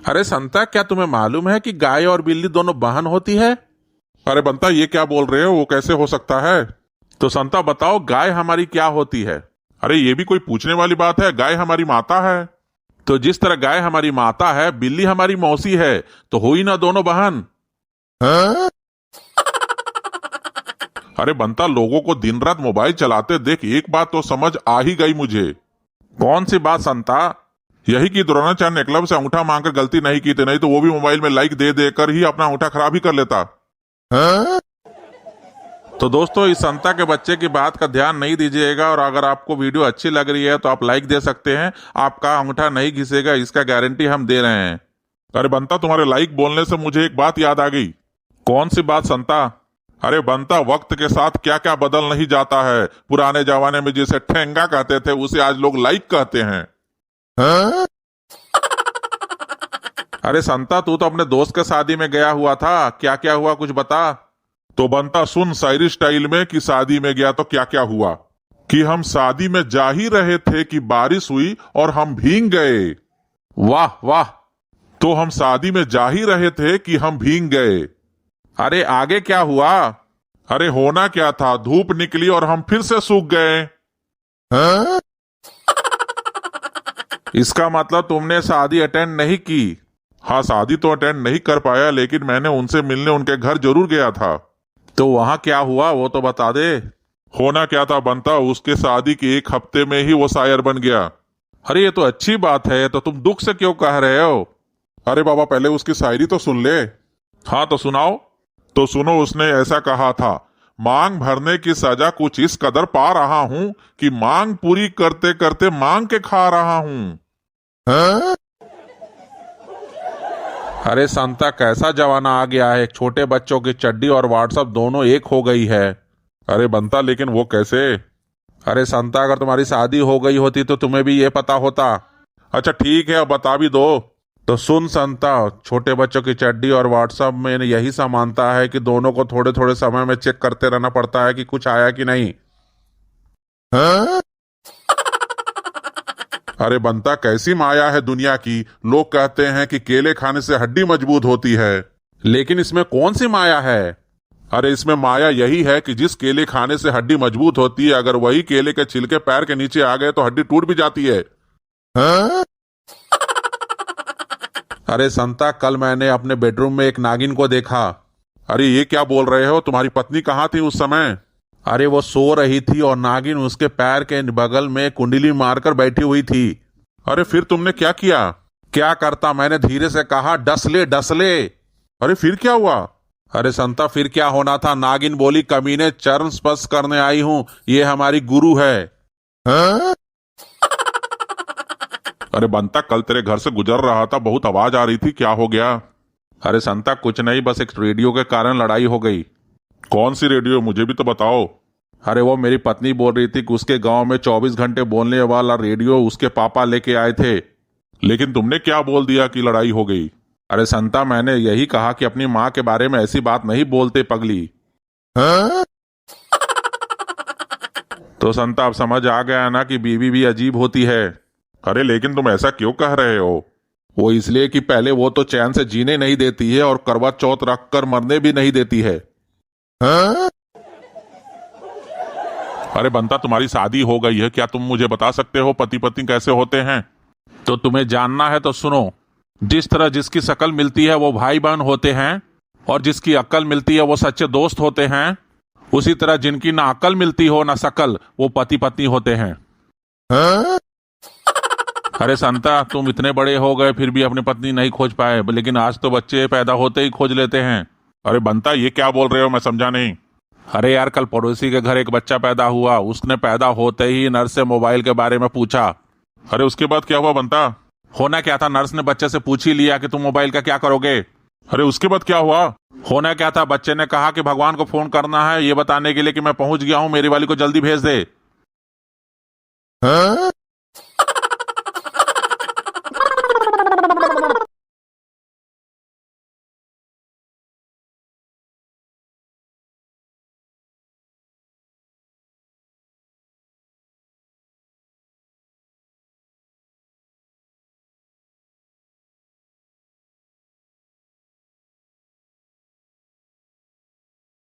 अरे संता, क्या तुम्हें मालूम है कि गाय और बिल्ली दोनों बहन होती है? अरे बंता, ये क्या बोल रहे हो? वो कैसे हो सकता है? तो संता बताओ, गाय हमारी क्या होती है? अरे ये भी कोई पूछने वाली बात है? गाय हमारी माता है। तो जिस तरह गाय हमारी माता है, बिल्ली हमारी मौसी है, तो हुई ना दोनों बहन। हाँ? अरे बंता, लोगों को दिन रात मोबाइल चलाते देख एक बात तो समझ आ ही गई मुझे। कौन सी बात संता? यही कि द्रोणाचार्य ने क्लब से अंगूठा मांगकर गलती नहीं की थी, नहीं तो वो भी मोबाइल में लाइक दे देकर ही अपना अंगूठा खराब ही कर लेता। हाँ? तो दोस्तों, इस संता के बच्चे की बात का ध्यान नहीं दीजिएगा, और अगर आपको वीडियो अच्छी लग रही है तो आप लाइक दे सकते हैं। आपका अंगूठा नहीं घिसेगा, इसका गारंटी हम दे रहे हैं। अरे बंता, तुम्हारे लाइक बोलने से मुझे एक बात याद आ गई। कौन सी बात संता? अरे बंता, वक्त के साथ क्या क्या बदल नहीं जाता है। पुराने जमाने में जिसे ठेंगा कहते थे, उसे आज लोग लाइक कहते हैं। हाँ? अरे संता, तू तो अपने दोस्त के शादी में गया हुआ था, क्या क्या हुआ कुछ बता। तो बंता सुन शायरी स्टाइल में कि शादी में गया तो क्या क्या हुआ। कि हम शादी में जा ही रहे थे कि बारिश हुई और हम भीग गए। वाह वाह। तो हम शादी में जा ही रहे थे कि हम भीग गए। अरे आगे क्या हुआ? अरे होना क्या था, धूप निकली और हम फिर से सूख गए। हाँ? इसका मतलब तुमने शादी अटेंड नहीं की? हाँ, शादी तो अटेंड नहीं कर पाया, लेकिन मैंने उनसे मिलने उनके घर जरूर गया था। तो वहां क्या हुआ वो तो बता दे। होना क्या था बंता, उसके शादी के एक हफ्ते में ही वो शायर बन गया। अरे ये तो अच्छी बात है, तो तुम दुख से क्यों कह रहे हो? अरे बाबा, पहले उसकी शायरी तो सुन ले। हाँ तो सुनाओ। तो सुनो, उसने ऐसा कहा था। मांग भरने की सजा कुछ इस कदर पा रहा हूं कि मांग पूरी करते करते मांग के खा रहा हूं। हाँ? अरे संता, कैसा जमाना आ गया है, छोटे बच्चों की चड्डी और व्हाट्सएप दोनों एक हो गई है। अरे बनता, लेकिन वो कैसे? अरे संता, अगर तुम्हारी शादी हो गई होती तो तुम्हें भी ये पता होता। अच्छा ठीक है, अब बता भी दो। तो सुन संता, छोटे बच्चों की चड्डी और व्हाट्सएप में यही समानता है कि दोनों को थोड़े थोड़े समय में चेक करते रहना पड़ता है कि कुछ आया कि नहीं। हाँ? अरे बनता, कैसी माया है दुनिया की। लोग कहते हैं कि केले खाने से हड्डी मजबूत होती है। लेकिन इसमें कौन सी माया है? अरे इसमें माया यही है कि जिस केले खाने से हड्डी मजबूत होती है, अगर वही केले के छिलके पैर के नीचे आ गए तो हड्डी टूट भी जाती है। हाँ? अरे संता, कल मैंने अपने बेडरूम में एक नागिन को देखा। अरे ये क्या बोल रहे हो? तुम्हारी पत्नी कहाँ थी उस समय? अरे वो सो रही थी और नागिन उसके पैर के बगल में कुंडली मारकर बैठी हुई थी। अरे फिर तुमने क्या किया? क्या करता, मैंने धीरे से कहा, डस ले डस ले। अरे फिर क्या हुआ? अरे संता, फिर क्या होना था, नागिन बोली, कमीने चरण स्पर्श करने आई हूं, ये हमारी गुरु है। हाँ? अरे बंता, कल तेरे घर से गुजर रहा था, बहुत आवाज आ रही थी, क्या हो गया? अरे संता, कुछ नहीं, बस एक रेडियो के कारण लड़ाई हो गई। कौन सी रेडियो, मुझे भी तो बताओ। अरे वो मेरी पत्नी बोल रही थी कि उसके गांव में 24 घंटे बोलने वाला रेडियो उसके पापा लेके आए थे। लेकिन तुमने क्या बोल दिया कि लड़ाई हो गई? अरे संता, मैंने यही कहा कि अपनी माँ के बारे में ऐसी बात नहीं बोलते पगली। हाँ? तो संता, अब समझ आ गया ना कि बीवी भी अजीब होती है। अरे लेकिन तुम ऐसा क्यों कह रहे हो? वो इसलिए कि पहले वो तो चैन से जीने नहीं देती है और करवा चौथ रख कर मरने भी नहीं देती है। हाँ? अरे बंता, तुम्हारी शादी हो गई है, क्या तुम मुझे बता सकते हो पति पत्नी कैसे होते हैं? तो तुम्हें जानना है तो सुनो। जिस तरह जिसकी शकल मिलती है वो भाई बहन होते हैं, और जिसकी अक्ल मिलती है वो सच्चे दोस्त होते हैं, उसी तरह जिनकी ना अक्ल मिलती हो ना शकल, वो पति पत्नी होते हैं। हाँ? अरे संता, तुम इतने बड़े हो गए फिर भी अपनी पत्नी नहीं खोज पाए, लेकिन आज तो बच्चे पैदा होते ही खोज लेते हैं। अरे बंता, ये क्या बोल रहे हो? मैं समझा नहीं। अरे यार, कल पड़ोसी के घर एक बच्चा पैदा हुआ, उसने पैदा होते ही नर्स से मोबाइल के बारे में पूछा। अरे उसके बाद क्या हुआ बंता? होना क्या था, नर्स ने बच्चे से पूछ ही लिया कि तुम मोबाइल का क्या करोगे। अरे उसके बाद क्या हुआ? होना क्या था, बच्चे ने कहा कि भगवान को फोन करना है ये बताने के लिए कि मैं पहुंच गया हूं, मेरी वाली को जल्दी भेज दे। हाँ?